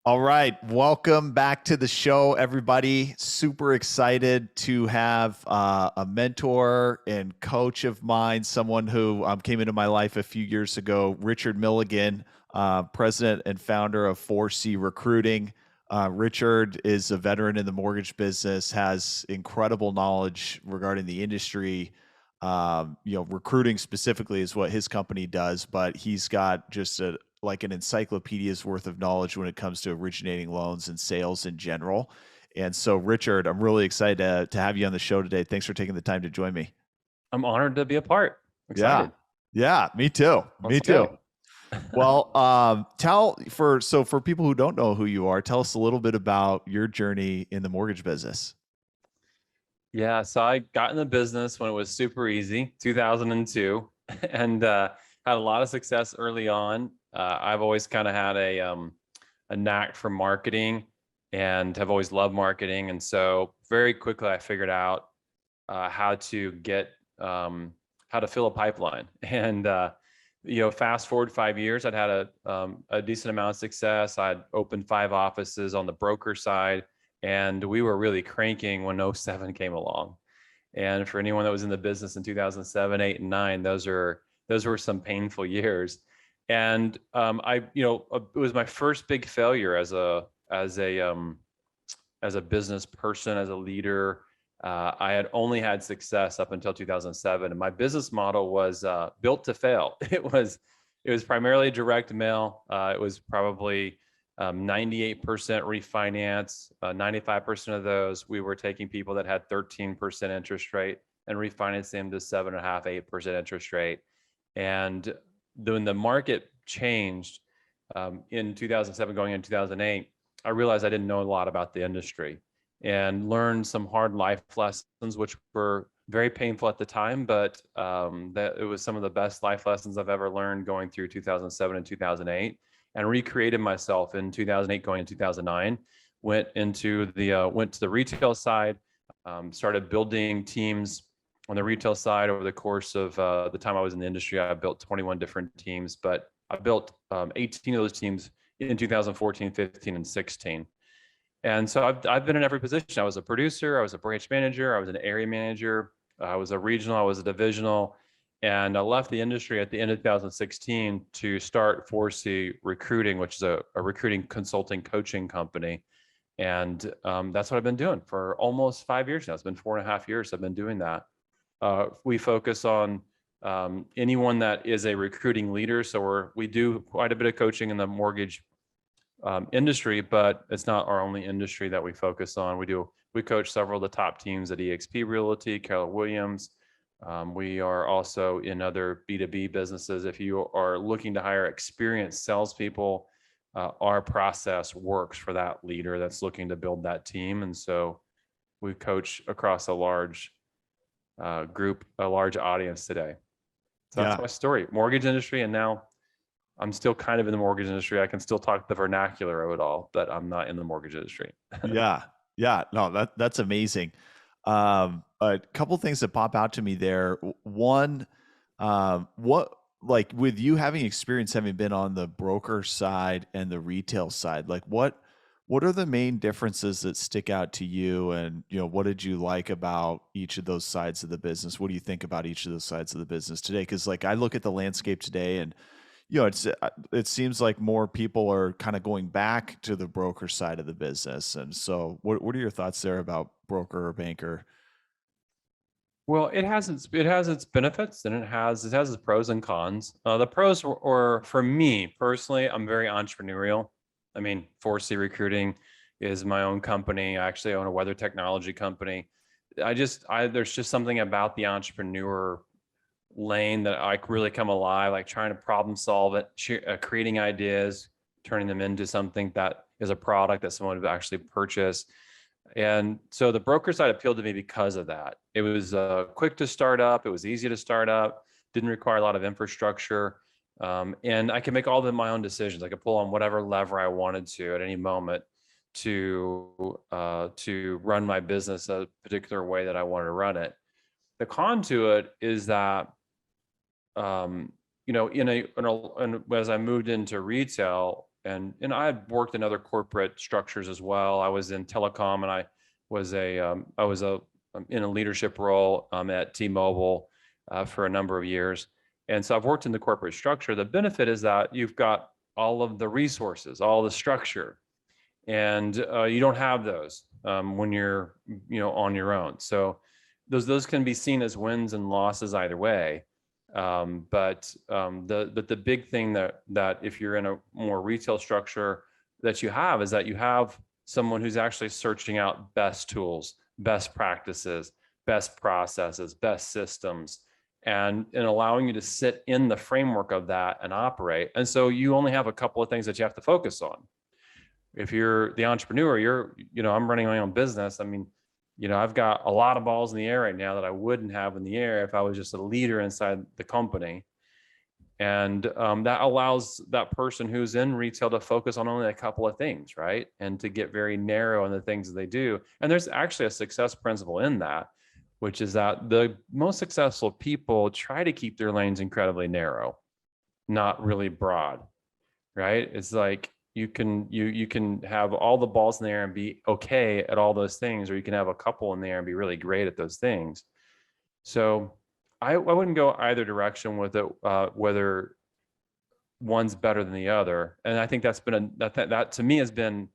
All right, welcome back to the show, everybody. Super excited to have a mentor and coach of mine, someone who came into my life a few years ago, Richard Milligan, president and founder of 4C Recruiting. Richard is a veteran in the mortgage business, has incredible knowledge regarding the industry. Recruiting specifically is what his company does, but he's got just like an encyclopedia's worth of knowledge when it comes to originating loans and sales in general. And so, Richard, I'm really excited to have you on the show today. Thanks for taking the time to join me. I'm honored to be a part. Yeah. Excited. Yeah, me too. Me Let's too. go. Well, for people who don't know who you are, tell us a little bit about your journey in the mortgage business. Yeah, so I got in the business when it was super easy, 2002, and had a lot of success early on. I've always kind of had a knack for marketing and have always loved marketing. And so very quickly I figured out how to get how to fill a pipeline. And fast forward 5 years, I'd had a decent amount of success. I'd opened 5 offices on the broker side, and we were really cranking when '07 came along. And for anyone that was in the business in 2007, 8, and 9, those were some painful years. And it was my first big failure as a business person, as a leader. I had only had success up until 2007, and my business model was built to fail. It was primarily direct mail. It was probably 98% refinance. 95% of those, we were taking people that had 13% interest rate and refinancing them to 7.5%, 8% interest rate. And when the market changed in 2007, going into 2008, I realized I didn't know a lot about the industry and learned some hard life lessons, which were very painful at the time, but that it was some of the best life lessons I've ever learned going through 2007 and 2008, and recreated myself in 2008, going into 2009. Went to the retail side, started building teams on the retail side. Over the course of the time I was in the industry, I built 21 different teams, but I built 18 of those teams in 2014, 15, and 16. And so I've been in every position. I was a producer, I was a branch manager, I was an area manager, I was a regional, I was a divisional, and I left the industry at the end of 2016 to start 4C Recruiting, which is a recruiting consulting coaching company. And that's what I've been doing for almost 5 years now. It's been 4.5 years I've been doing that. We focus on anyone that is a recruiting leader. So we do quite a bit of coaching in the mortgage industry, but it's not our only industry that we focus on. We coach several of the top teams at eXp Realty, Keller Williams. We are also in other B2B businesses. If you are looking to hire experienced salespeople, our process works for that leader that's looking to build that team. And so we coach across a large group, a large audience today. So that's my story, mortgage industry. And now I'm still kind of in the mortgage industry. I can still talk the vernacular of it all, but I'm not in the mortgage industry. Yeah. Yeah. No, that's amazing. A couple things that pop out to me there. One, what like with you having experience having been on the broker side and the retail side, like what are the main differences that stick out to you? And what did you like about each of those sides of the business? What do you think about each of those sides of the business today? Because like I look at the landscape today, and it seems like more people are kind of going back to the broker side of the business. And so what are your thoughts there about broker or banker? Well, it has its benefits, and it has its pros and cons. The pros or for me personally, I'm very entrepreneurial. I mean, 4C Recruiting is my own company. I actually own a weather technology company. There's just something about the entrepreneur lane that I really come alive, like trying to problem solve it, creating ideas, turning them into something that is a product that someone would actually purchase. And so the broker side appealed to me because of that. It was quick to start up. It was easy to start up. Didn't require a lot of infrastructure. And I could make all of my own decisions. I could pull on whatever lever I wanted to at any moment to run my business a particular way that I wanted to run it. The con to it is that as I moved into retail, and I had worked in other corporate structures as well. I was in telecom, and I was in a leadership role at T-Mobile for a number of years. And so I've worked in the corporate structure. The benefit is that you've got all of the resources, all the structure, and you don't have those when you're on your own. So those can be seen as wins and losses either way. But the big thing that if you're in a more retail structure that you have is that you have someone who's actually searching out best tools, best practices, best processes, best systems, and allowing you to sit in the framework of that and operate. And so you only have a couple of things that you have to focus on. If you're the entrepreneur, I'm running my own business. I mean, I've got a lot of balls in the air right now that I wouldn't have in the air if I was just a leader inside the company. And that allows that person who's in retail to focus on only a couple of things, right? And to get very narrow in the things that they do. And there's actually a success principle in that, which is that the most successful people try to keep their lanes incredibly narrow, not really broad, right? It's like you can have all the balls in the air and be okay at all those things, or you can have a couple in the air and be really great at those things. So I wouldn't go either direction with it, whether one's better than the other. And I think that's been that to me has been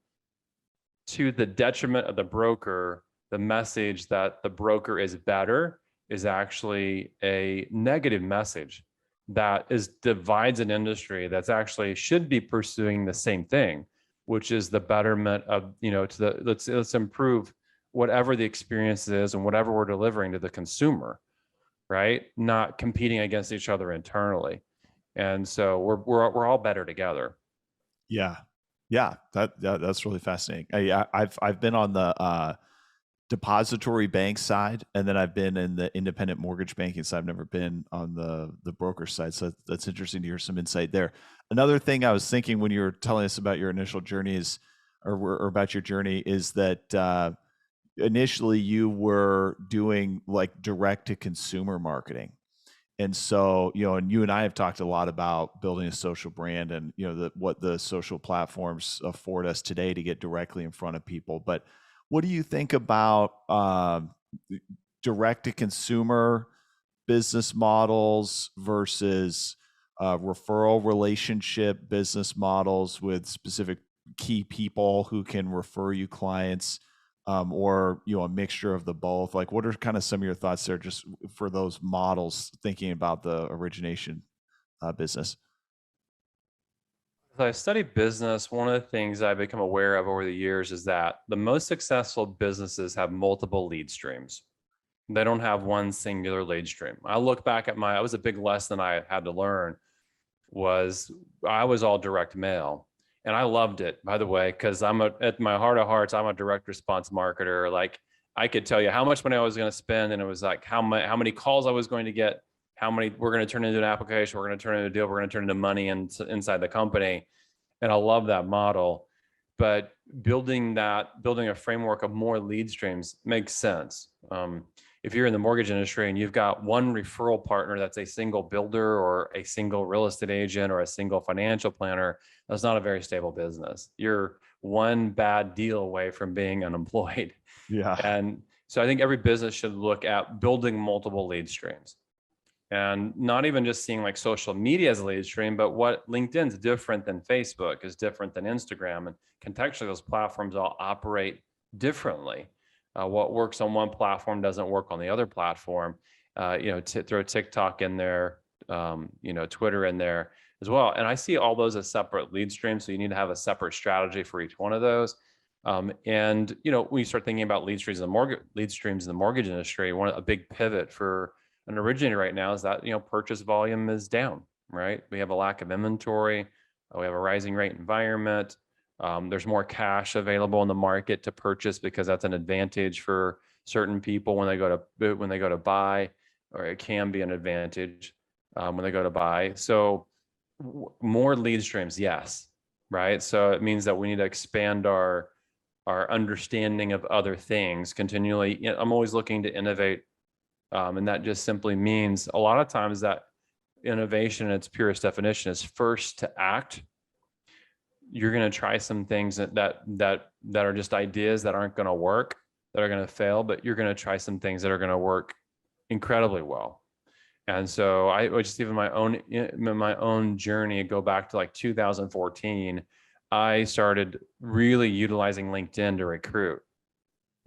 to the detriment of the broker. The message that the broker is better is actually a negative message that divides an industry that's actually should be pursuing the same thing, which is the betterment of, let's improve whatever the experience is and whatever we're delivering to the consumer, right? Not competing against each other internally. And so we're all better together. Yeah. Yeah. That's really fascinating. I've been on the depository bank side, and then I've been in the independent mortgage banking side. I've never been on the broker side. So that's interesting to hear some insight there. Another thing I was thinking when you were telling us about your initial journey or about your journey is that initially you were doing like direct to consumer marketing. And so, and you and I have talked a lot about building a social brand and, what the social platforms afford us today to get directly in front of people. But what do you think about direct to consumer business models versus referral relationship business models with specific key people who can refer you clients, or a mixture of the both? Like, what are kind of some of your thoughts there, just for those models, thinking about the origination business? As I study business, one of the things I've become aware of over the years is that the most successful businesses have multiple lead streams. They don't have one singular lead stream. I look back at that was a big lesson I had to learn. I was all direct mail, and I loved it, by the way, because at my heart of hearts, I'm a direct response marketer. Like, I could tell you how much money I was going to spend, and it was like how many calls I was going to get, how many we're going to turn into an application, we're going to turn into a deal, we're going to turn into money inside the company. And I love that model. But building a framework of more lead streams makes sense. If you're in the mortgage industry and you've got one referral partner that's a single builder or a single real estate agent or a single financial planner, that's not a very stable business. You're one bad deal away from being unemployed. Yeah. And so I think every business should look at building multiple lead streams, and not even just seeing like social media as a lead stream, but what LinkedIn's different than Facebook is different than Instagram. And contextually, those platforms all operate differently. What works on one platform doesn't work on the other platform. Throw TikTok in there, Twitter in there as well. And I see all those as separate lead streams. So you need to have a separate strategy for each one of those. When you start thinking about lead streams in the mortgage industry, a big pivot for an originator right now is that purchase volume is down, right? We have a lack of inventory. We have a rising rate environment. There's more cash available in the market to purchase because that's an advantage for certain people when they go to buy, or it can be an advantage when they go to buy. So more lead streams, yes, right? So it means that we need to expand our understanding of other things continually. I'm always looking to innovate. And that just simply means a lot of times that innovation in its purest definition is first to act you're going to try some things that are just ideas that aren't going to work, that are going to fail, but you're going to try some things that are going to work incredibly well. And so I just even my own journey, go back to like 2014, I started really utilizing LinkedIn to recruit.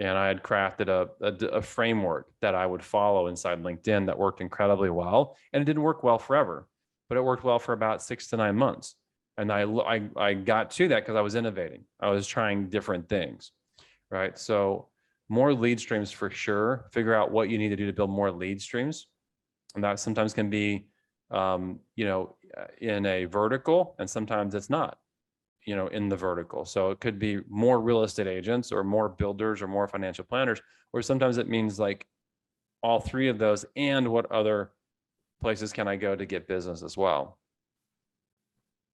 And I had crafted a framework that I would follow inside LinkedIn that worked incredibly well. And it didn't work well forever, but it worked well for about 6 to 9 months. And I got to that because I was innovating. I was trying different things, right? So more lead streams for sure. Figure out what you need to do to build more lead streams. And that sometimes can be, in a vertical, and sometimes it's not, in the vertical. So it could be more real estate agents or more builders or more financial planners, or sometimes it means like all three of those. And what other places can I go to get business as well?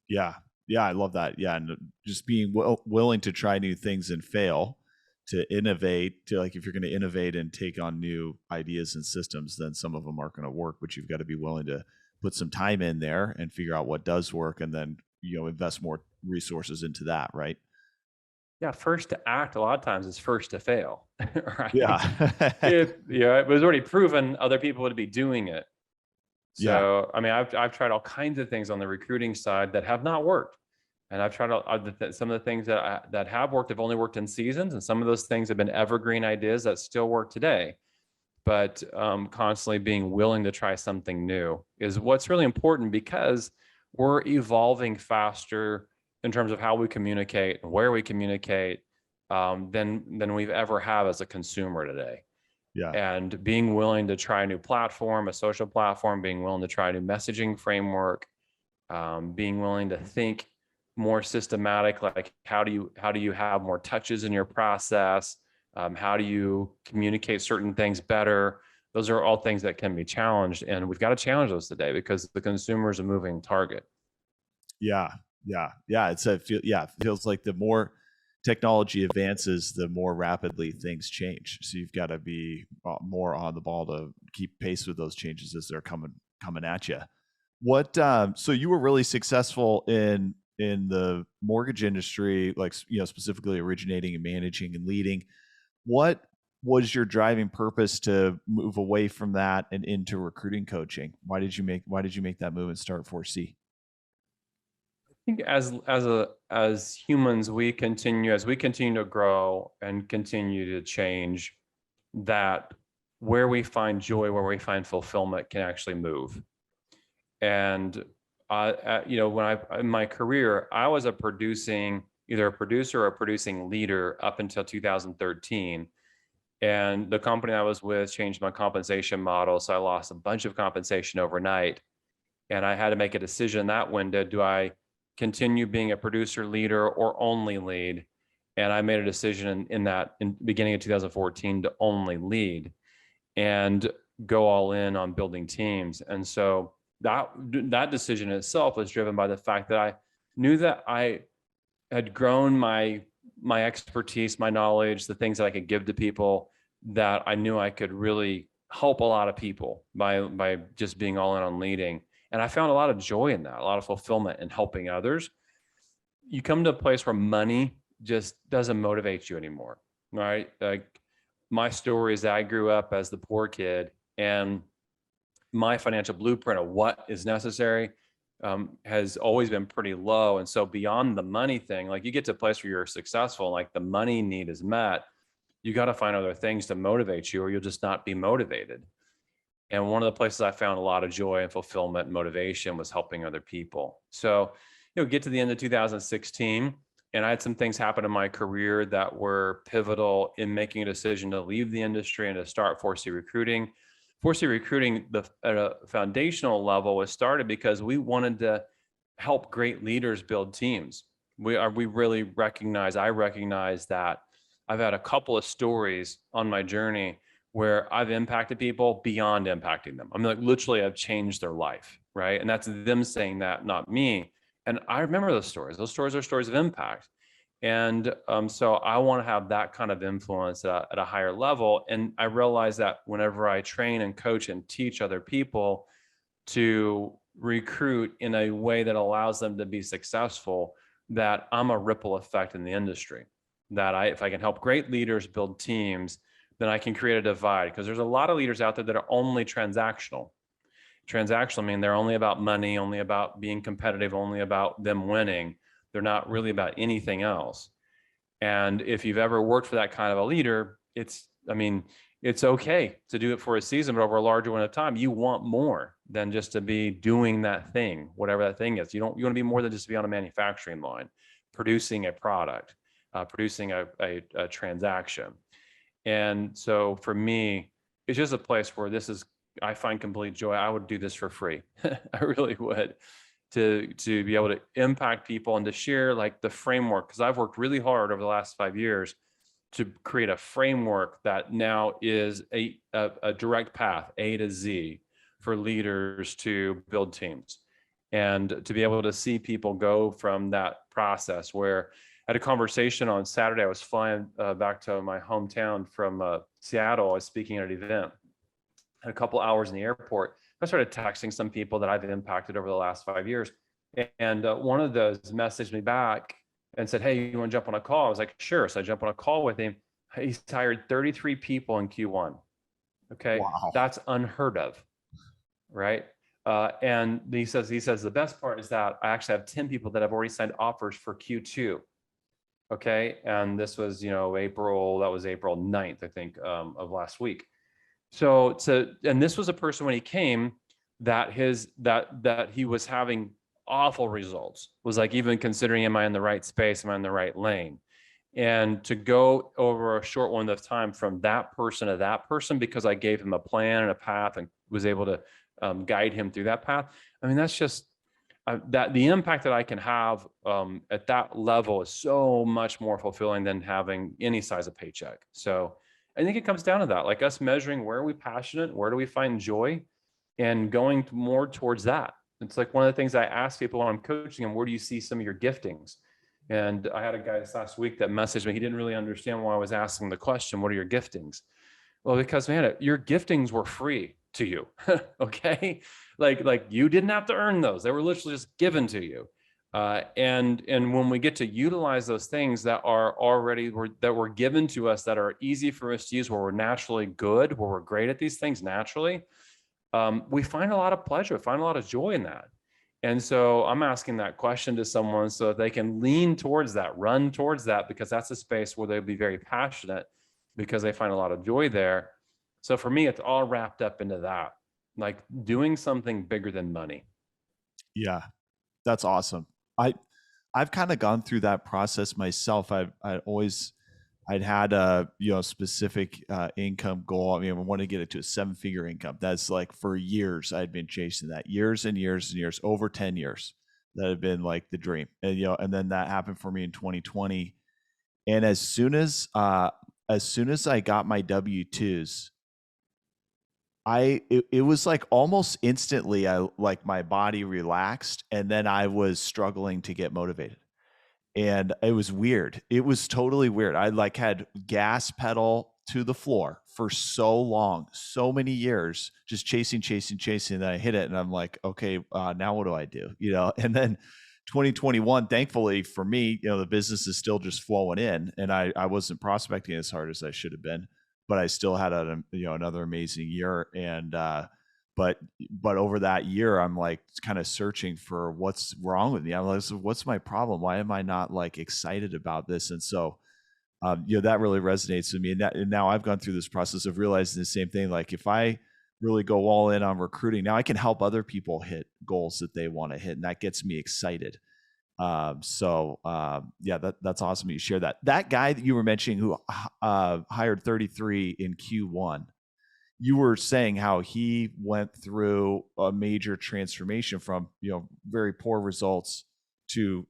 Yeah. Yeah. I love that. Yeah. And just being willing to try new things and fail, to innovate, to like, if you're going to innovate and take on new ideas and systems, then some of them aren't going to work, but you've got to be willing to put some time in there and figure out what does work, and then, invest more resources into that. Right. Yeah. First to act a lot of times is first to fail, right? Yeah. It was already proven other people would be doing it. Yeah. So, I mean, I've tried all kinds of things on the recruiting side that have not worked. And I've tried some of the things that have worked have only worked in seasons. And some of those things have been evergreen ideas that still work today. But constantly being willing to try something new is what's really important, because we're evolving faster in terms of how we communicate and where we communicate, than we've ever have as a consumer today. Yeah. And being willing to try a new platform, a social platform, being willing to try a new messaging framework, being willing to think more systematic, like how do you have more touches in your process? How do you communicate certain things better? Those are all things that can be challenged, and we've got to challenge those today because the consumer is a moving target. Yeah. Yeah. Yeah. It feels like the more technology advances, the more rapidly things change. So you've got to be more on the ball to keep pace with those changes as they're coming at you. What? So you were really successful in the mortgage industry, like, specifically originating and managing and leading. What was your driving purpose to move away from that and into recruiting coaching? Why did you make that move and start 4C? Think as humans, as we continue to grow and continue to change, that where we find joy, where we find fulfillment can actually move. And when I in my career, I was either a producer or a producing leader up until 2013. And the company I was with changed my compensation model, so I lost a bunch of compensation overnight. And I had to make a decision in that window: do I continue being a producer leader or only lead? And I made a decision in beginning of 2014 to only lead and go all in on building teams. And so that decision itself was driven by the fact that I knew that I had grown my expertise, my knowledge, the things that I could give to people, that I knew I could really help a lot of people by just being all in on leading. And I found a lot of joy in that, a lot of fulfillment in helping others. You come to a place where money just doesn't motivate you anymore, right? Like, my story is that I grew up as the poor kid, and my financial blueprint of what is necessary has always been pretty low. And so beyond the money thing, like, you get to a place where you're successful, like the money need is met, you got to find other things to motivate you, or you'll just not be motivated. And one of the places I found a lot of joy and fulfillment and motivation was helping other people. So, get to the end of 2016, and I had some things happen in my career that were pivotal in making a decision to leave the industry and to start 4C Recruiting. 4C Recruiting, at a foundational level, was started because we wanted to help great leaders build teams. I recognize that I've had a couple of stories on my journey where I've impacted people beyond impacting them. I mean, like, literally, I've changed their life, right? And that's them saying that, not me. And I remember those stories. Those stories are stories of impact. And so I want to have that kind of influence at a higher level. And I realize that whenever I train and coach and teach other people to recruit in a way that allows them to be successful, that I'm a ripple effect in the industry, that if I can help great leaders build teams, then I can create a divide, because there's a lot of leaders out there that are only transactional. Transactional mean they're only about money, only about being competitive, only about them winning. They're not really about anything else. And if you've ever worked for that kind of a leader, it's okay to do it for a season, but over a larger one at a time, you want more than just to be doing that thing, whatever that thing is. You want to be more than just to be on a manufacturing line, producing a product, producing a transaction. And so for me, it's just a place where I find complete joy. I would do this for free. I really would, to be able to impact people and to share like the framework, because I've worked really hard over the last 5 years to create a framework that now is a direct path, A to Z, for leaders to build teams, and to be able to see people go from that process. Where I had a conversation on Saturday, I was flying back to my hometown from Seattle. I was speaking at an event, had a couple hours in the airport. I started texting some people that I've impacted over the last 5 years. And one of those messaged me back and said, "Hey, you want to jump on a call?" I was like, "Sure." So I jumped on a call with him. He's hired 33 people in Q1. Okay. Wow. That's unheard of. Right. And he says, the best part is that I actually have 10 people that have already signed offers for Q2. Okay. And this was, April 9th, I think, of last week. And this was a person when he came that he was having awful results, was like, even considering, am I in the right space? Am I in the right lane? And to go over a short one of time from that person to that person, because I gave him a plan and a path and was able to guide him through that path. I mean, that's just that the impact that I can have at that level is so much more fulfilling than having any size of paycheck. So I think it comes down to that, like us measuring, where are we passionate, where do we find joy, and going more towards that. It's like one of the things I ask people when I'm coaching them, where do you see some of your giftings? And I had a guy this last week that messaged me. He didn't really understand why I was asking the question, what are your giftings? Well, because, man, your giftings were free to you. Okay. Like you didn't have to earn those. They were literally just given to you. And when we get to utilize those things that are that were given to us, that are easy for us to use, where we're naturally good, where we're great at these things naturally, we find a lot of pleasure, find a lot of joy in that. And so I'm asking that question to someone so that they can lean towards that, run towards that, because that's a space where they'll be very passionate because they find a lot of joy there. So for me, it's all wrapped up into that, like doing something bigger than money. Yeah, that's awesome. I've kind of gone through that process myself. I'd had a specific income goal. I mean, I want to get it to a 7-figure income. That's like, for years I'd been chasing that, years and years and years, over 10 years. That had been like the dream, and and then that happened for me in 2020. And as soon as I got my W-2s, it was like almost instantly, my body relaxed, and then I was struggling to get motivated. And it was weird. It was totally weird. I had gas pedal to the floor for so long, so many years, just chasing. And then I hit it and I'm like, okay, now what do I do? And then 2021, thankfully for me, the business is still just flowing in, and I wasn't prospecting as hard as I should have been, but I still had another amazing year. And but over that year, I'm like kind of searching for what's wrong with me. I'm like, what's my problem? Why am I not like excited about this? And so that really resonates with me. And now I've gone through this process of realizing the same thing. Like, if I really go all in on recruiting, now I can help other people hit goals that they want to hit, and that gets me excited. Yeah, that's awesome you share that. That guy that you were mentioning who hired 33 in Q1, you were saying how he went through a major transformation from very poor results to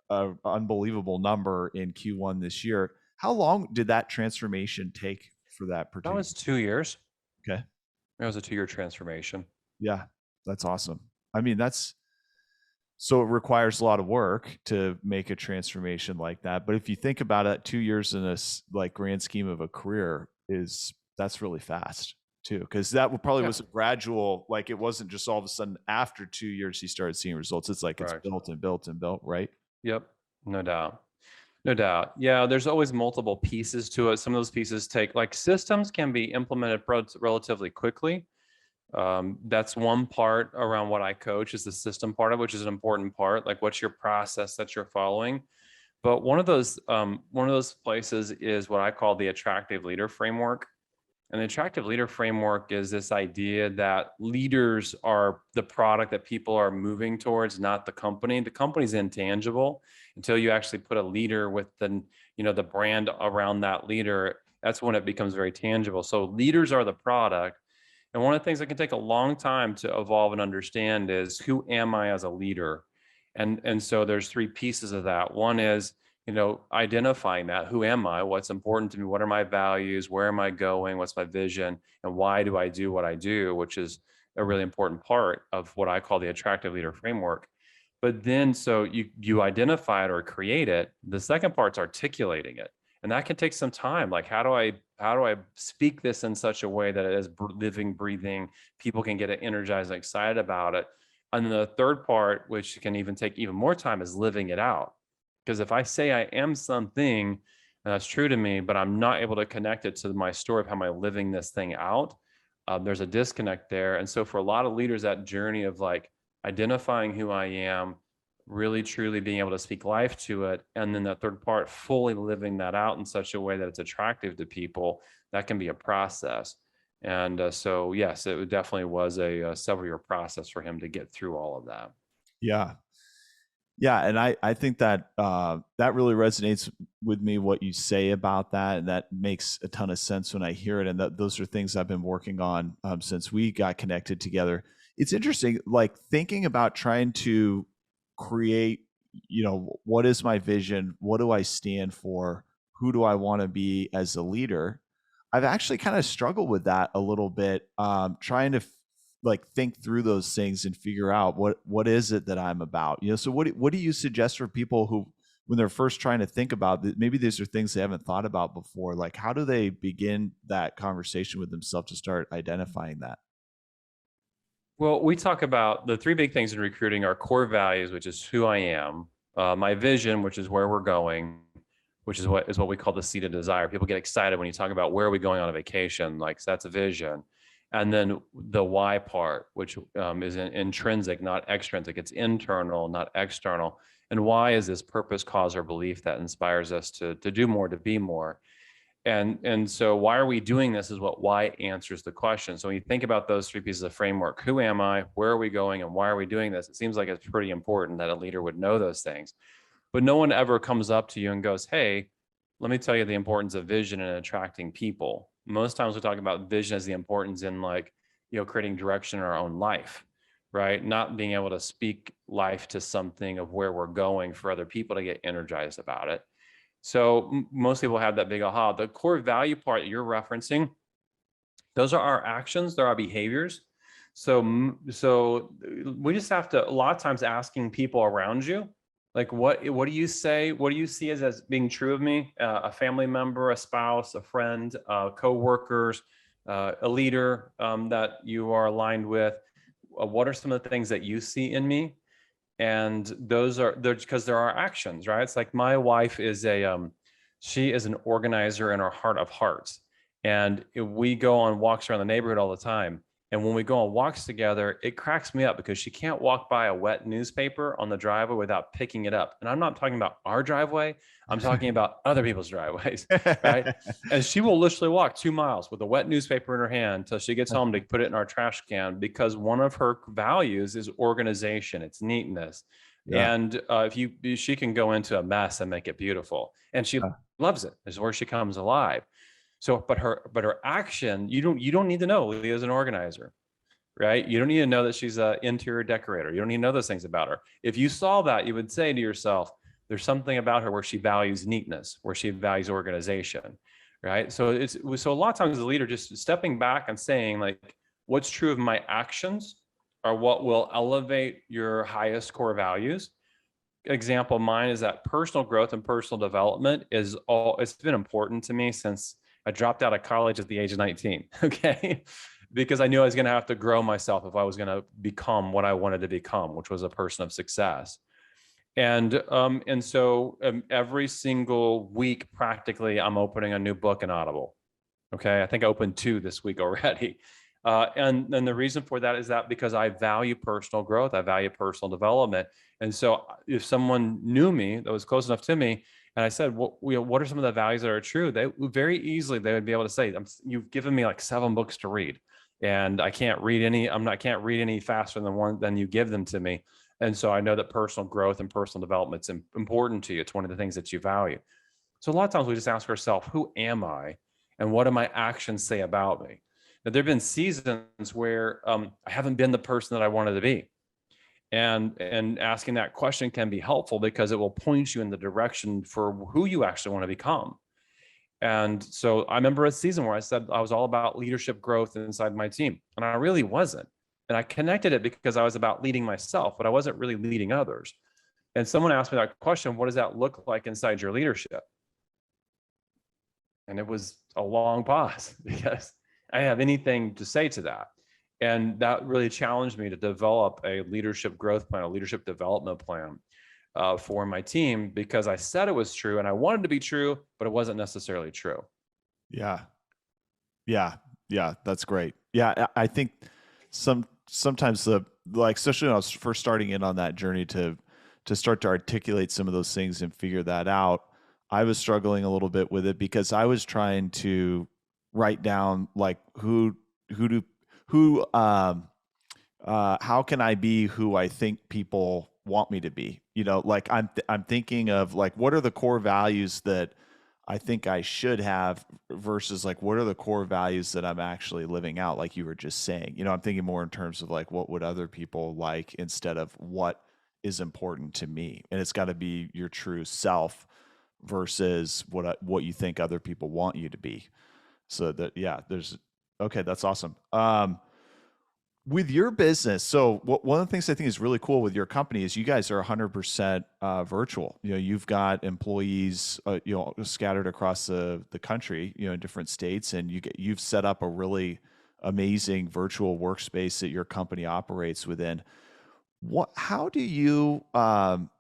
an unbelievable number in Q1 this year. How long did that transformation take for that particular? That was 2 years. Okay. It was a 2-year transformation. Yeah, that's awesome. I mean, so it requires a lot of work to make a transformation like that. But if you think about it, 2 years in a grand scheme of a career that's really fast too, because that probably was a gradual, like, it wasn't just all of a sudden after 2 years he started seeing results. It's like, it's built and built and built, right? Yep. No doubt. No doubt. Yeah, there's always multiple pieces to it. Some of those pieces take, like, systems can be implemented relatively quickly. That's one part around what I coach, is the system part of, which is an important part. Like, what's your process that you're following? But one of those places is what I call the attractive leader framework. And the attractive leader framework is this idea that leaders are the product that people are moving towards, not the company. The company's intangible until you actually put a leader with the brand around that leader. That's when it becomes very tangible. So leaders are the product. And one of the things that can take a long time to evolve and understand is, who am I as a leader? And so there's three pieces of that. One is, identifying that. Who am I? What's important to me? What are my values? Where am I going? What's my vision? And why do I do what I do? Which is a really important part of what I call the attractive leader framework. But then, so you identify it or create it. The second part's articulating it. And that can take some time. Like, how do I speak this in such a way that it is living, breathing, people can get energized and excited about it? And then the third part, which can even take even more time, is living it out. Because if I say I am something, and that's true to me, but I'm not able to connect it to my story of how am I living this thing out, there's a disconnect there. And so for a lot of leaders, that journey of, like, identifying who I am, really truly being able to speak life to it, and then that third part, fully living that out in such a way that it's attractive to people, that can be a process. And so, yes, it definitely was a several year process for him to get through all of that. Yeah. Yeah, and I think that that really resonates with me, what you say about that, and that makes a ton of sense when I hear it. And those are things I've been working on since we got connected together. It's interesting, like thinking about trying to create, what is my vision? What do I stand for? Who do I want to be as a leader? I've actually kind of struggled with that a little bit, trying to like think through those things and figure out what is it that I'm about. So what do you suggest for people who, when they're first trying to think about maybe these are things they haven't thought about before, like how do they begin that conversation with themselves to start identifying that? Well, we talk about the three big things in recruiting: are core values, which is who I am; my vision, which is where we're going, which is what we call the seat of desire. People get excited when you talk about where are we going on a vacation, like, so that's a vision. And then the why part, which is intrinsic, not extrinsic. It's internal, not external. And why is this purpose, cause, or belief that inspires us to do more, to be more. And so why are we doing this is what why answers the question. So when you think about those three pieces of framework: who am I, where are we going, and why are we doing this? It seems like it's pretty important that a leader would know those things. But no one ever comes up to you and goes, hey, let me tell you the importance of vision and attracting people. Most times we talk about vision as the importance in, like, creating direction in our own life, right? Not being able to speak life to something of where we're going for other people to get energized about it. So most people have that big aha. The core value part that you're referencing, those are our actions, they're our behaviors. So we just have to, a lot of times, asking people around you, like, what do you say? What do you see as being true of me? A family member, a spouse, a friend, co-workers, a leader that you are aligned with. What are some of the things that you see in me? And they're because there are actions, right? It's like, my wife is she is an organizer in her heart of hearts. And we go on walks around the neighborhood all the time. And when we go on walks together, it cracks me up because she can't walk by a wet newspaper on the driveway without picking it up. And I'm not talking about our driveway, I'm talking about other people's driveways, right? And she will literally walk 2 miles with a wet newspaper in her hand until she gets home to put it in our trash can, because one of her values is organization, it's neatness. Yeah. And she can go into a mess and make it beautiful. And she loves it. It's where she comes alive. So, but her action, you don't need to know Leah's an organizer, right? You don't need to know that she's an interior decorator. You don't need to know those things about her. If you saw that, you would say to yourself, there's something about her where she values neatness, where she values organization, right? So so a lot of times as a leader, just stepping back and saying, like, what's true of my actions are what will elevate your highest core values. Example of mine is that personal growth and personal development it's been important to me since I dropped out of college at the age of 19. Okay. Because I knew I was going to have to grow myself if I was going to become what I wanted to become, which was a person of success. And so every single week, practically, I'm opening a new book in Audible. Okay, I think I opened 2 this week already. And the reason for that is that because I value personal growth, I value personal development. And so if someone knew me that was close enough to me, and I said, what are some of the values that are true? They very easily, they would be able to say, you've given me like 7 books to read, and I can't read any, can't read any faster than you give them to me. And so I know that personal growth and personal development is important to you. It's one of the things that you value. So a lot of times we just ask ourselves, who am I? And what do my actions say about me? Now, there have been seasons where I haven't been the person that I wanted to be. And asking that question can be helpful because it will point you in the direction for who you actually want to become. And so I remember a season where I said I was all about leadership growth inside my team, and I really wasn't. And I connected it because I was about leading myself, but I wasn't really leading others. And someone asked me that question, what does that look like inside your leadership? And it was a long pause because I didn't have anything to say to that. And that really challenged me to develop a leadership growth plan, a leadership development plan for my team, because I said it was true and I wanted to be true, but it wasn't necessarily true. Yeah. Yeah. Yeah. That's great. Yeah. I think sometimes especially when I was first starting in on that journey to start to articulate some of those things and figure that out, I was struggling a little bit with it because I was trying to write down like how can I be who I think people want me to be? Like I'm thinking of like what are the core values that I think I should have versus like what are the core values that I'm actually living out, like you were just saying. I'm thinking more in terms of like what would other people like instead of what is important to me. And it's got to be your true self versus what you think other people want you to be. So that okay, that's awesome. With your business, so one of the things I think is really cool with your company is you guys are 100% virtual. You've got employees, scattered across the country, in different states, and you've set up a really amazing virtual workspace that your company operates within. How do you,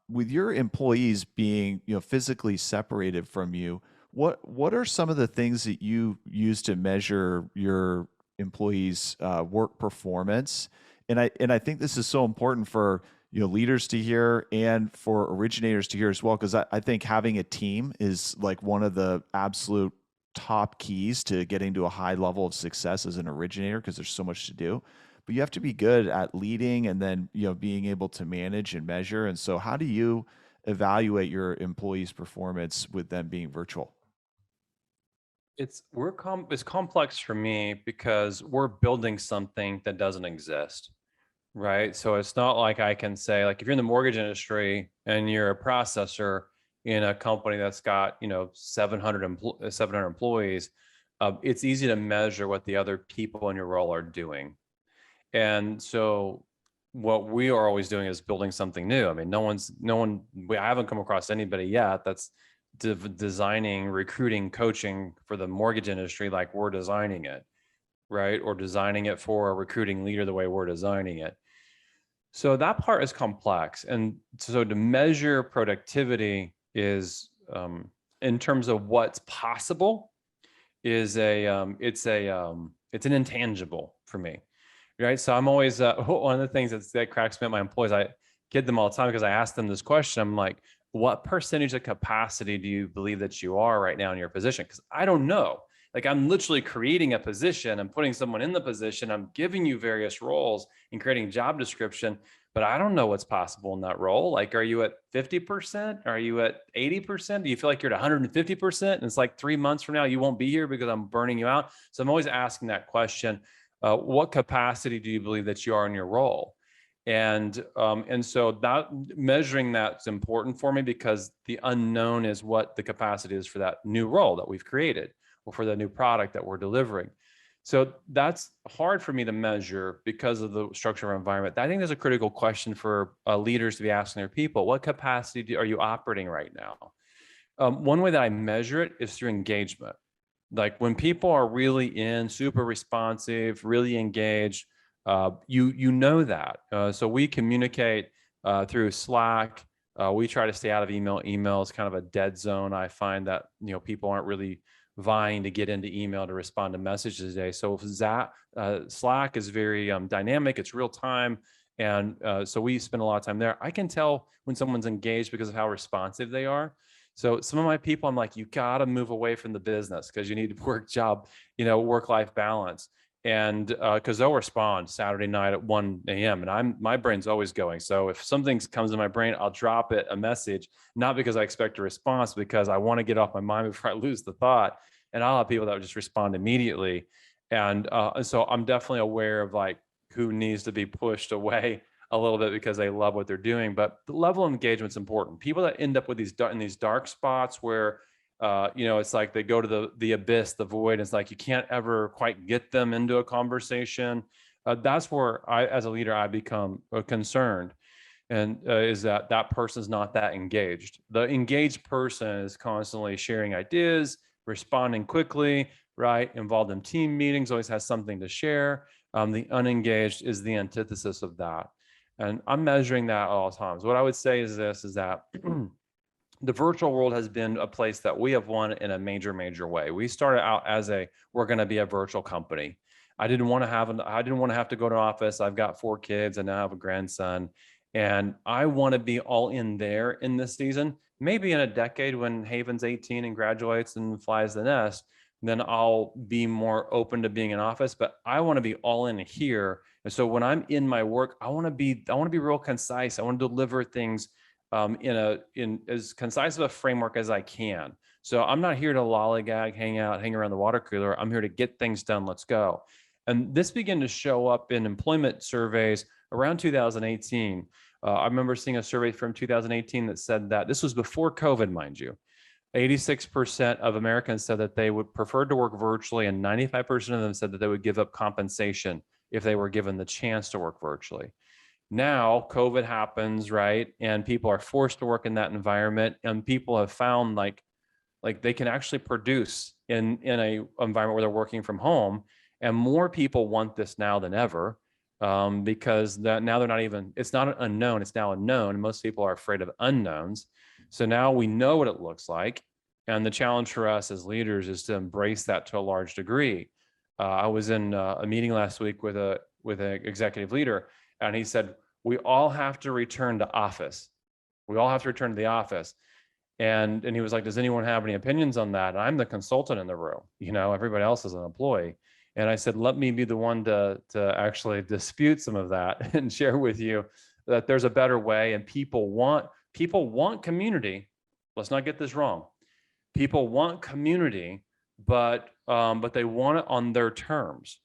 with your employees being, physically separated from you, what are some of the things that you use to measure your employees' work performance? And I think this is so important for leaders to hear and for originators to hear as well, because I think having a team is like one of the absolute top keys to getting to a high level of success as an originator, because there's so much to do. But you have to be good at leading and then being able to manage and measure. And so how do you evaluate your employees' performance with them being virtual? It's complex for me because we're building something that doesn't exist, right? So it's not like I can say, like, if you're in the mortgage industry and you're a processor in a company that's got 700 employees, it's easy to measure what the other people in your role are doing. And so what we are always doing is building something new. I mean, I haven't come across anybody yet that's designing recruiting coaching for the mortgage industry like we're designing it, right? Or designing it for a recruiting leader the way we're designing it. So that part is complex. And so to measure productivity is, in terms of what's possible, is it's an intangible for me, right? So I'm always one of the things that cracks me up. My employees, I kid them all the time because I ask them this question. I'm like, what percentage of capacity do you believe that you are right now in your position? Because I don't know. Like, I'm literally creating a position. I'm putting someone in the position. I'm giving you various roles and creating job description, but I don't know what's possible in that role. Like, are you at 50%? Are you at 80%? Do you feel like you're at 150%? And it's like 3 months from now, you won't be here because I'm burning you out. So I'm always asking that question. What capacity do you believe that you are in your role? And so that measuring that's important for me because the unknown is what the capacity is for that new role that we've created or for the new product that we're delivering. So that's hard for me to measure because of the structure of our environment. I think there's a critical question for leaders to be asking their people: what capacity are you operating right now? One way that I measure it is through engagement. Like, when people are really super responsive, really engaged, you know that. So we communicate through Slack. We try to stay out of email. Email is kind of a dead zone. I find that, people aren't really vying to get into email to respond to messages today. So Slack is very dynamic. It's real time. And so we spend a lot of time there. I can tell when someone's engaged because of how responsive they are. So some of my people, I'm like, you got to move away from the business because you need work-life balance. And because they'll respond Saturday night at 1 a.m. and my brain's always going. So if something comes in my brain, I'll drop it a message, not because I expect a response, because I want to get off my mind before I lose the thought. And I'll have people that would just respond immediately. And so I'm definitely aware of like who needs to be pushed away a little bit because they love what they're doing. But the level of engagement is important. People that end up with these dark spots where it's like they go to the abyss, the void. It's like you can't ever quite get them into a conversation. That's where as a leader, I become concerned, and is that person's not that engaged. The engaged person is constantly sharing ideas, responding quickly, right? Involved in team meetings, always has something to share. The unengaged is the antithesis of that, and I'm measuring that at all times. What I would say is that. The virtual world has been a place that we have won in a major, major way. We started out as we're going to be a virtual company. I didn't want to have to go to office. I've got 4 kids and now I have a grandson, and I want to be all in there in this season. Maybe in a decade when Haven's 18 and graduates and flies the nest, then I'll be more open to being in office, but I want to be all in here. And so when I'm in my work, I want to be real concise. I want to deliver things in as concise of a framework as I can. So I'm not here to lollygag, hang around the water cooler. I'm here to get things done. Let's go. And this began to show up in employment surveys around 2018. I remember seeing a survey from 2018 that said that this was before COVID, mind you. 86% of Americans said that they would prefer to work virtually, and 95% of them said that they would give up compensation if they were given the chance to work virtually. Now COVID happens, right? And people are forced to work in that environment, and people have found like they can actually produce in a environment where they're working from home. And more people want this now than ever, because now they're not even, it's not an unknown, it's now a known. And most people are afraid of unknowns. So now we know what it looks like. And the challenge for us as leaders is to embrace that to a large degree. I was in a meeting last week with an executive leader, and he said, we all have to return to office. We all have to return to the office. And he was like, does anyone have any opinions on that? And I'm the consultant in the room, everybody else is an employee. And I said, let me be the one to actually dispute some of that and share with you that there's a better way. And people want community. Let's not get this wrong. People want community, but they want it on their terms.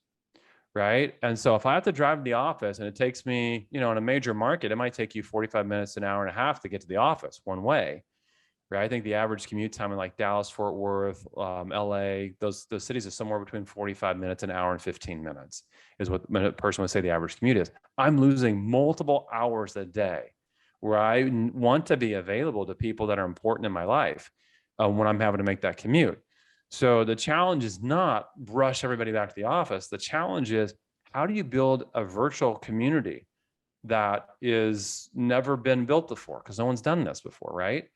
Right. And so if I have to drive to the office and it takes me, in a major market, it might take you 45 minutes, an hour and a half to get to the office one way. Right. I think the average commute time in like Dallas, Fort Worth, LA, those cities is somewhere between 45 minutes, an hour and 15 minutes is what a person would say the average commute is. I'm losing multiple hours a day where I want to be available to people that are important in my life when I'm having to make that commute. So the challenge is not rush everybody back to the office. The challenge is, how do you build a virtual community that is never been built before? Because no one's done this before, right?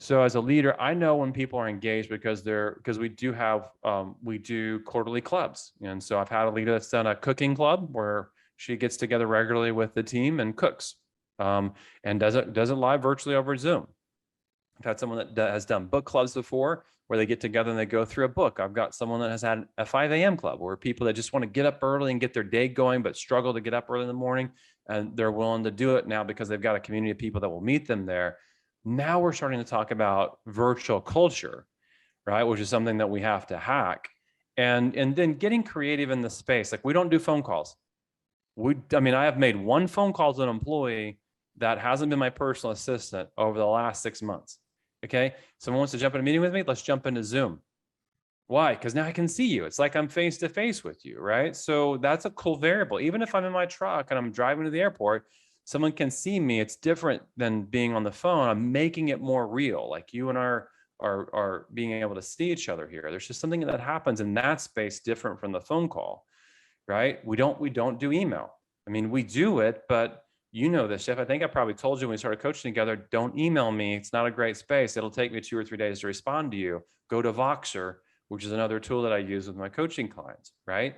So as a leader, I know when people are engaged because we do quarterly clubs. And so I've had a leader that's done a cooking club where she gets together regularly with the team and cooks, and does it live virtually over Zoom. I've had someone that has done book clubs before where they get together and they go through a book. I've got someone that has had a 5 a.m. club where people that just want to get up early and get their day going, but struggle to get up early in the morning. And they're willing to do it now because they've got a community of people that will meet them there. Now we're starting to talk about virtual culture, right? Which is something that we have to hack. And then getting creative in the space. Like, we don't do phone calls. I have made one phone call to an employee that hasn't been my personal assistant over the last 6 months. Okay. Someone wants to jump in a meeting with me. Let's jump into Zoom. Why? Because now I can see you. It's like I'm face to face with you, right? So that's a cool variable. Even if I'm in my truck and I'm driving to the airport, someone can see me. It's different than being on the phone. I'm making it more real. Like, you and I are being able to see each other here. There's just something that happens in that space different from the phone call, right? We don't do email. We do it, but You know this, Jeff. I think I probably told you when we started coaching together, don't email me. It's not a great space. It'll take me 2 or 3 days to respond to you. Go to Voxer, which is another tool that I use with my coaching clients, right?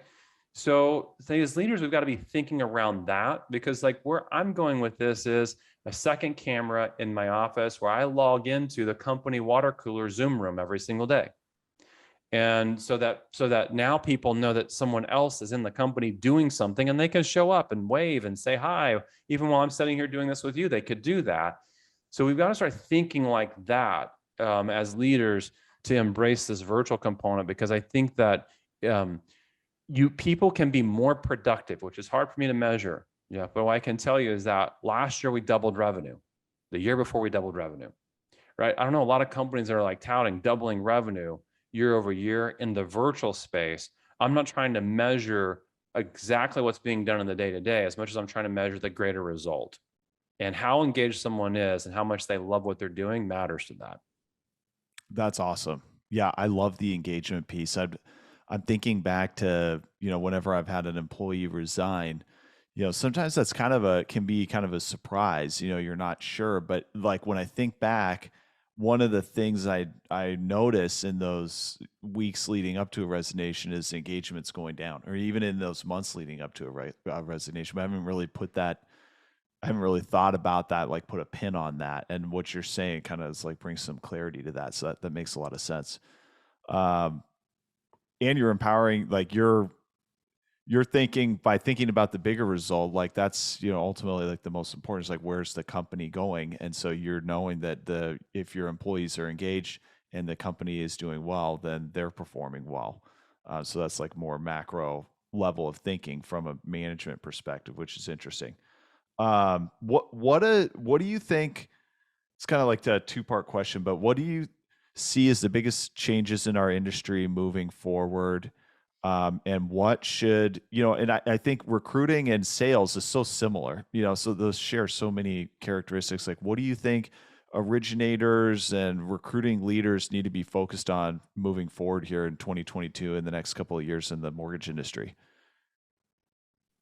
So as leaders, we've got to be thinking around that, because like where I'm going with this is a second camera in my office where I log into the company water cooler Zoom room every single day. And so that now people know that someone else is in the company doing something, and they can show up and wave and say hi. Even while I'm sitting here doing this with you, they could do that. So we've got to start thinking like that, as leaders, to embrace this virtual component, because I think that people can be more productive, which is hard for me to measure. Yeah, but what I can tell you is that last year we doubled revenue. The year before we doubled revenue, right? I don't know, a lot of companies that are like touting doubling revenue year over year in the virtual space. I'm not trying to measure exactly what's being done in the day to day as much as I'm trying to measure the greater result. And how engaged someone is and how much they love what they're doing matters to that. That's awesome. Yeah, I love the engagement piece. I'm thinking back to, whenever I've had an employee resign, sometimes that's can be kind of a surprise. You're not sure, but like when I think back, one of the things I notice in those weeks leading up to a resignation is engagement's going down, or even in those months leading up to a resignation. But I haven't really thought about that, like put a pin on that. And what you're saying kind of is like brings some clarity to that. So that makes a lot of sense. Um, and you're empowering, like you're thinking, by thinking about the bigger result, like that's, ultimately like the most important is like, where's the company going? And so you're knowing that if your employees are engaged and the company is doing well, then they're performing well. So that's like more macro level of thinking from a management perspective, which is interesting. What do you think? It's kind of like a two-part question, but what do you see as the biggest changes in our industry moving forward? And what should, and I think recruiting and sales is so similar, so those share so many characteristics. Like, what do you think originators and recruiting leaders need to be focused on moving forward here in 2022 in the next couple of years in the mortgage industry?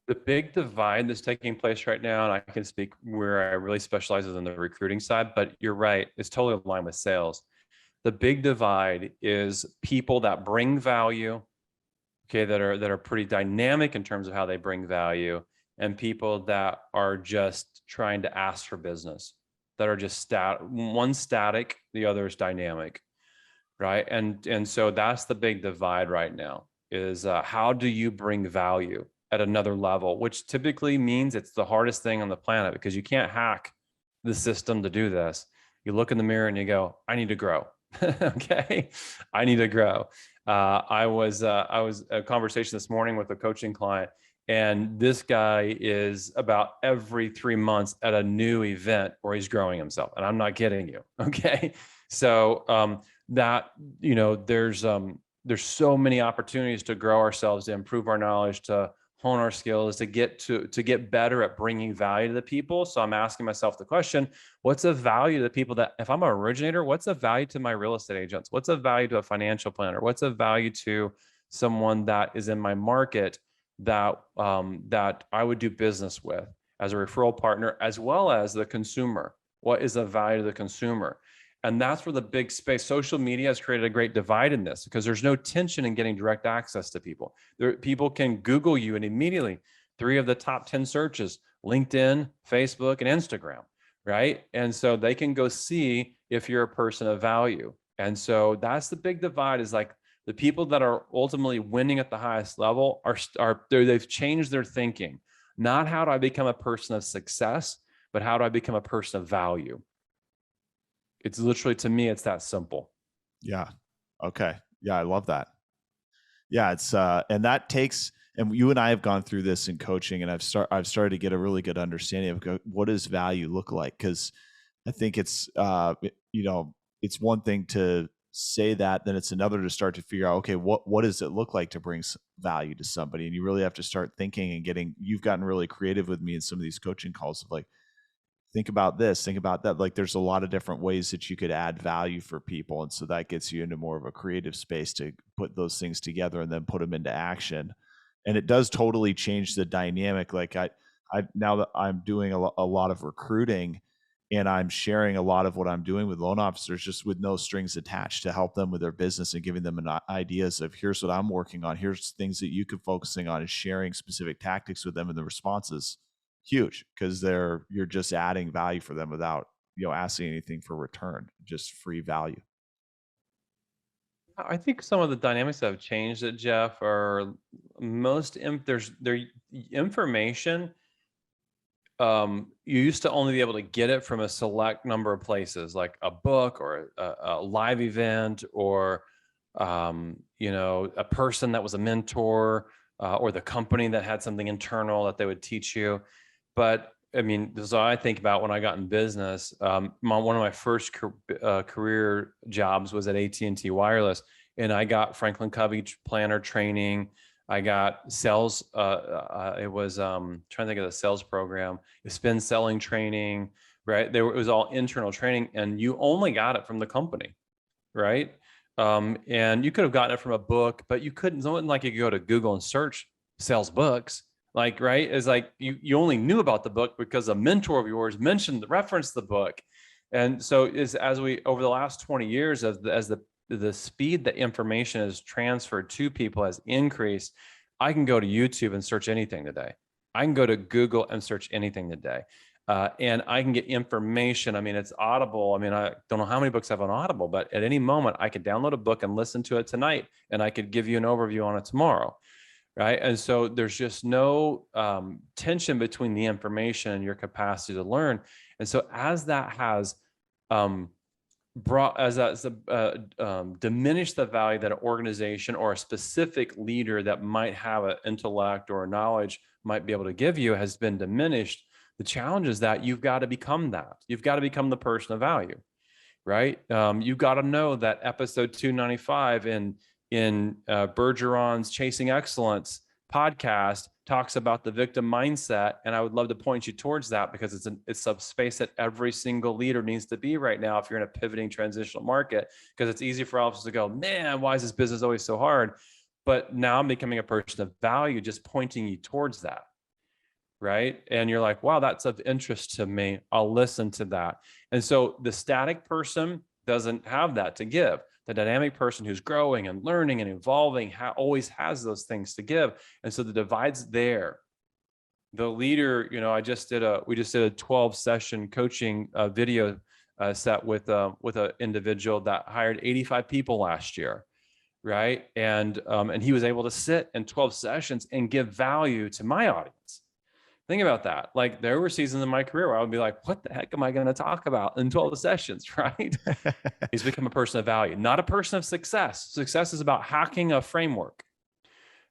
The big divide that's taking place right now, and I can speak where I really specialize is in the recruiting side, but you're right, it's totally aligned with sales. The big divide is people that bring value, okay, that are pretty dynamic in terms of how they bring value, and people that are just trying to ask for business, that are just one static, the other is dynamic, right? And so that's the big divide right now is how do you bring value at another level, which typically means it's the hardest thing on the planet because you can't hack the system to do this. You look in the mirror and you go, I need to grow. Okay, I need to grow. I was a conversation this morning with a coaching client, and this guy is about every 3 months at a new event where he's growing himself, and I'm not kidding you. Okay, so that there's so many opportunities to grow ourselves, to improve our knowledge, to hone our skills, to get better at bringing value to the people. So I'm asking myself the question, what's the value to the people that, if I'm an originator, what's the value to my real estate agents? What's the value to a financial planner? What's the value to someone that is in my market that that I would do business with as a referral partner, as well as the consumer? What is the value to the consumer? And that's where the big space, social media has created a great divide in this, because there's no tension in getting direct access to people. People can Google you and immediately 3 of the top 10 searches, LinkedIn, Facebook, and Instagram, right? And so they can go see if you're a person of value. And so that's the big divide, is like the people that are ultimately winning at the highest level they've changed their thinking. Not how do I become a person of success, but how do I become a person of value? It's literally, to me, it's that simple. Yeah. Okay. Yeah, I love that. Yeah, it's and that takes, and you and I have gone through this in coaching, and I've started to get a really good understanding of what does value look like, because I think it's it's one thing to say that, then it's another to start to figure out, okay, what does it look like to bring value to somebody? And you really have to start thinking and you've gotten really creative with me in some of these coaching calls of like, think about this, think about that. Like there's a lot of different ways that you could add value for people. And so that gets you into more of a creative space to put those things together and then put them into action. And it does totally change the dynamic. Like now that I'm doing a lot of recruiting, and I'm sharing a lot of what I'm doing with loan officers just with no strings attached to help them with their business and giving them ideas of here's what I'm working on. Here's things that you could focusing on, and sharing specific tactics with them, and the responses huge because you're just adding value for them without asking anything for return, just free value. I think some of the dynamics that have changed it, Jeff, are there's information. You used to only be able to get it from a select number of places, like a book or a live event, or a person that was a mentor, or the company that had something internal that they would teach you. But I mean, this is what I think about when I got in business. One of my first career jobs was at AT&T Wireless, and I got Franklin Covey planner training. I got sales. It was trying to think of the sales program. Spin selling training, right? It was all internal training, and you only got it from the company, right? And you could have gotten it from a book, but you couldn't. It wasn't like you could go to Google and search sales books. Like, right? It's like you only knew about the book because a mentor of yours referenced the book. And so as we over the last 20 years, as the speed that information is transferred to people has increased, I can go to YouTube and search anything today. I can go to Google and search anything today. And I can get information. I mean, it's Audible. I mean, I don't know how many books I have on Audible, but at any moment I could download a book and listen to it tonight, and I could give you an overview on it tomorrow. Right. And so there's just no tension between the information and your capacity to learn. And so as that has diminished the value that an organization or a specific leader that might have an intellect or a knowledge might be able to give you has been diminished, the challenge is that you've got to become that. You've got to become the person of value, right? You've got to know that episode 295 in Bergeron's Chasing Excellence podcast talks about the victim mindset. And I would love to point you towards that because it's a space that every single leader needs to be right now if you're in a pivoting transitional market, because it's easy for officers to go, man, why is this business always so hard? But now I'm becoming a person of value, just pointing you towards that. Right. And you're like, wow, that's of interest to me. I'll listen to that. And so the static person doesn't have that to give. The dynamic person who's growing and learning and evolving always has those things to give. And so the divide's there. The leader, we just did a 12-session coaching video set with an individual that hired 85 people last year. Right. And he was able to sit in 12 sessions and give value to my audience. Think about that. Like, there were seasons in my career where I would be like, what the heck am I going to talk about in 12 sessions, right? He's become a person of value, not a person of success. Success is about hacking a framework,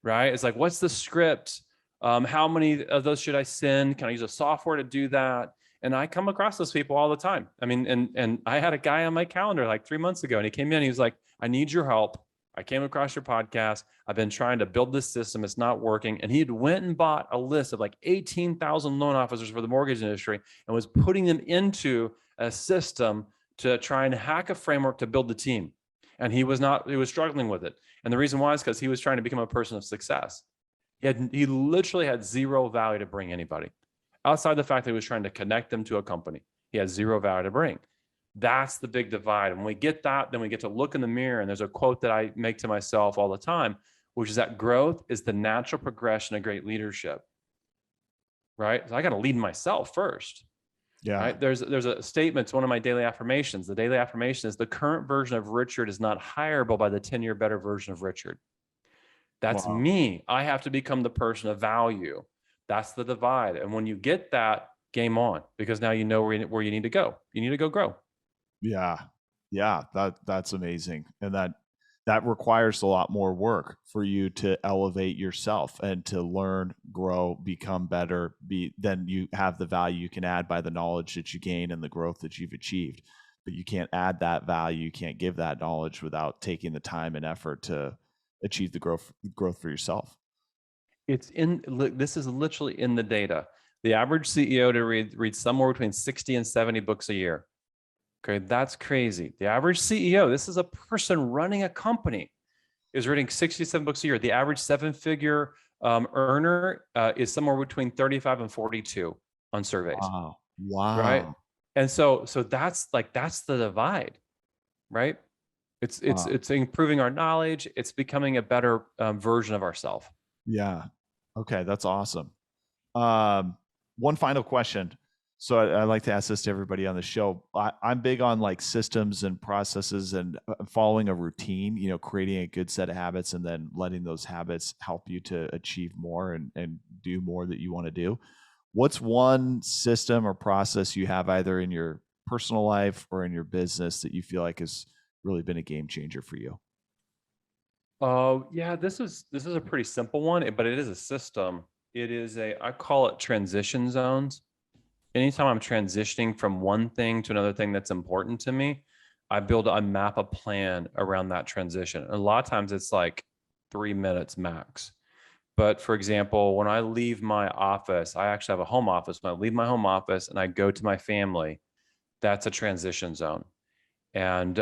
right? It's like, what's the script? How many of those should I send? Can I use a software to do that? And I come across those people all the time. I mean, and I had a guy on my calendar like 3 months ago, and he came in, he was like, I need your help. I came across your podcast. I've been trying to build this system. It's not working. And he had went and bought a list of like 18,000 loan officers for the mortgage industry and was putting them into a system to try and hack a framework to build the team. And he was struggling with it. And the reason why is because he was trying to become a person of success. He literally had zero value to bring anybody outside the fact that he was trying to connect them to a company. He had zero value to bring. That's the big divide. And when we get that, then we get to look in the mirror. And there's a quote that I make to myself all the time, which is that growth is the natural progression of great leadership. Right? So I got to lead myself first. Yeah. Right? There's a statement, it's one of my daily affirmations. The daily affirmation is the current version of Richard is not hireable by the 10-year better version of Richard. That's me. I have to become the person of value. That's the divide. And when you get that, game on, because now you know where you need to go. You need to go grow. Yeah. That's amazing. And that requires a lot more work for you to elevate yourself and to learn, grow, become better, then you have the value you can add by the knowledge that you gain and the growth that you've achieved. But you can't add that value, you can't give that knowledge without taking the time and effort to achieve the growth for yourself. This is literally in the data. The average CEO to read somewhere between 60 and 70 books a year. Okay, that's crazy. The average CEO, this is a person running a company, is reading 67 books a year. The average seven-figure Earner is somewhere between 35 and 42 on surveys, Wow. right? Wow. And so that's the divide, right? Wow. It's improving our knowledge. It's becoming a better version of ourselves. Yeah. Okay, that's awesome. Um, one final question. So I like to ask this to everybody on the show. I'm big on like systems and processes and following a routine, creating a good set of habits and then letting those habits help you to achieve more and do more that you want to do. What's one system or process you have either in your personal life or in your business that you feel like has really been a game changer for you? Oh, yeah, this is a pretty simple one, but it is a system. I call it transition zones. Anytime I'm transitioning from one thing to another thing that's important to me, I map a plan around that transition. And a lot of times it's like 3 minutes max. But for example, when I leave my office, I actually have a home office. When I leave my home office and I go to my family, that's a transition zone. And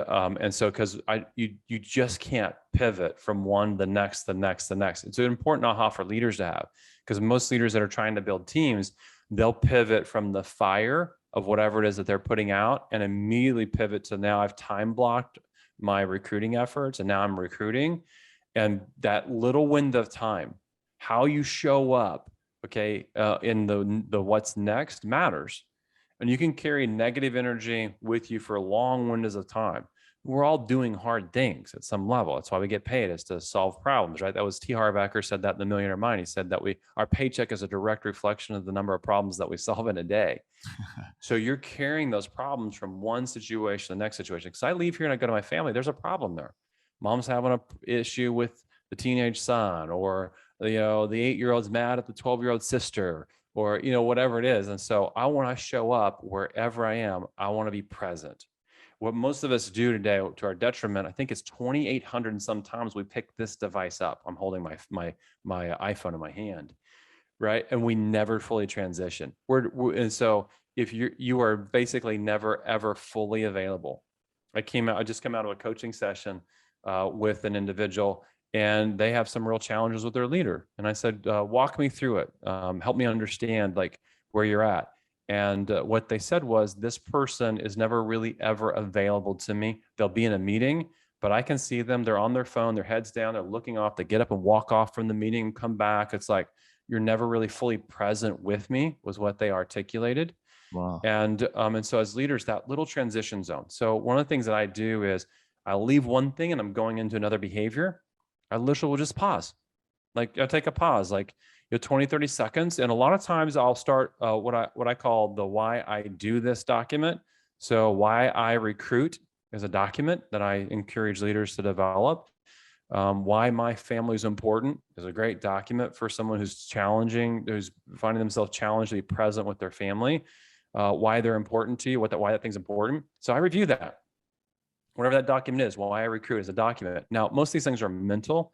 so because you just can't pivot from one to the next, the next, the next. It's an important aha for leaders to have, because most leaders that are trying to build teams, they'll pivot from the fire of whatever it is that they're putting out and immediately pivot to, now I've time blocked my recruiting efforts and now I'm recruiting. And that little window of time, how you show up, okay, in the what's next matters. And you can carry negative energy with you for long windows of time. We're all doing hard things at some level. That's why we get paid, is to solve problems, right? That was T. Harv Eker said that in The Millionaire Mind. He said that our paycheck is a direct reflection of the number of problems that we solve in a day. So you're carrying those problems from one situation to the next situation. Because I leave here and I go to my family, there's a problem there. Mom's having an issue with the teenage son, or the 8-year-old's mad at the 12-year-old sister, or whatever it is. And so I want to show up wherever I am. I want to be present. What most of us do today, to our detriment, I think it's 2,800 and sometimes we pick this device up. I'm holding my iPhone in my hand, right? And we never fully transition. And so if you are basically never ever fully available. I just came out of a coaching session with an individual, and they have some real challenges with their leader. And I said, walk me through it. Help me understand like where you're at. And what they said was, this person is never really ever available to me. They'll be in a meeting, but I can see them. They're on their phone, their heads down, they're looking off. They get up and walk off from the meeting and come back. It's like, you're never really fully present with me, was what they articulated. Wow. And so as leaders, that little transition zone. So one of the things that I do is I'll leave one thing and I'm going into another behavior. I literally will just pause. Like I take a pause, like 20, 30 seconds. And a lot of times I'll start what I call the why I do this document. So why I recruit is a document that I encourage leaders to develop. Why my family is important is a great document for someone who's finding themselves challenged to be present with their family. Why they're important to you, why that thing's important. So I review that. Whatever that document is, why I recruit is a document. Now, most of these things are mental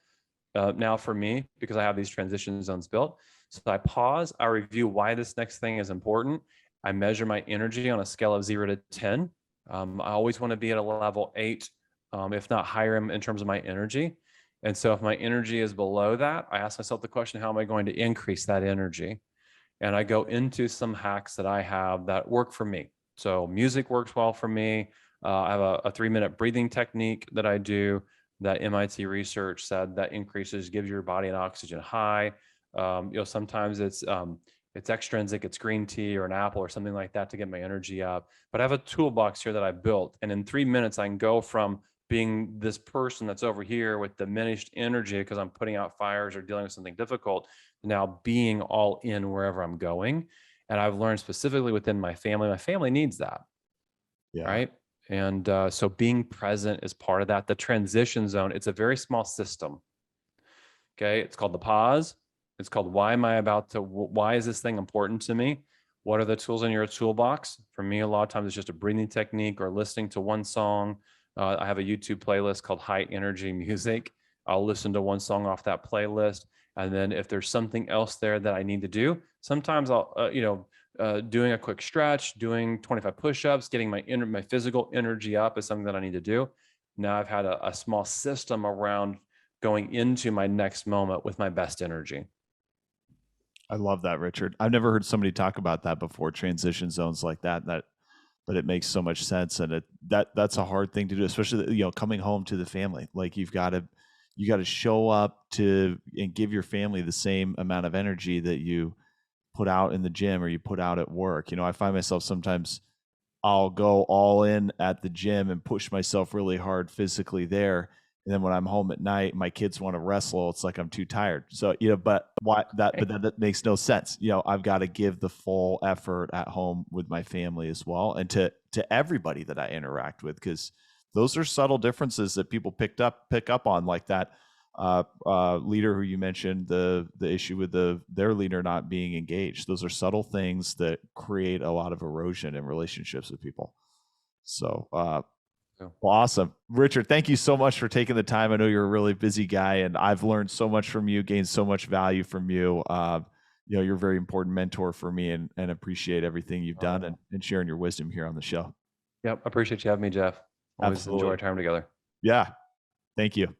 now for me, because I have these transition zones built. So I pause, I review why this next thing is important. I measure my energy on a scale of 0 to 10. I always want to be at a level 8, if not higher in terms of my energy. And so if my energy is below that, I ask myself the question, how am I going to increase that energy? And I go into some hacks that I have that work for me. So music works well for me. I have a 3-minute breathing technique that I do that MIT research said that gives your body an oxygen high. Sometimes it's extrinsic, it's green tea or an apple or something like that to get my energy up. But I have a toolbox here that I built, and in 3 minutes I can go from being this person that's over here with diminished energy because I'm putting out fires or dealing with something difficult, now being all in wherever I'm going. And I've learned specifically within my family needs that, Yeah. right? And so being present is part of that. The transition zone, it's a very small system. Okay. It's called the pause. It's called why is this thing important to me? What are the tools in your toolbox? For me, a lot of times it's just a breathing technique or listening to one song. I have a YouTube playlist called High Energy Music. I'll listen to one song off that playlist. And then if there's something else there that I need to do, sometimes I'll, doing a quick stretch, doing 25 push-ups, getting my physical energy up is something that I need to do. Now I've had a small system around going into my next moment with my best energy. I love that, Richard. I've never heard somebody talk about that before. Transition zones like that. But it makes so much sense, and that's a hard thing to do, especially coming home to the family. Like you got to show up to and give your family the same amount of energy that you put out in the gym or you put out at work. I find myself sometimes I'll go all in at the gym and push myself really hard physically there. And then when I'm home at night, my kids want to wrestle. It's like I'm too tired. So, but why that, but that makes no sense. I've got to give the full effort at home with my family as well. And to everybody that I interact with, because those are subtle differences that people pick up on, like that leader who you mentioned, the issue with their leader not being engaged. Those are subtle things that create a lot of erosion in relationships with people. So well, awesome, Richard, thank you so much for taking the time. I know you're a really busy guy, and I've learned so much from you, gained so much value from you. You're a very important mentor for me, and appreciate everything you've done and sharing your wisdom here on the show. Yep. Appreciate you having me, Jeff. Always enjoy Absolutely. our time together. Yeah, thank you.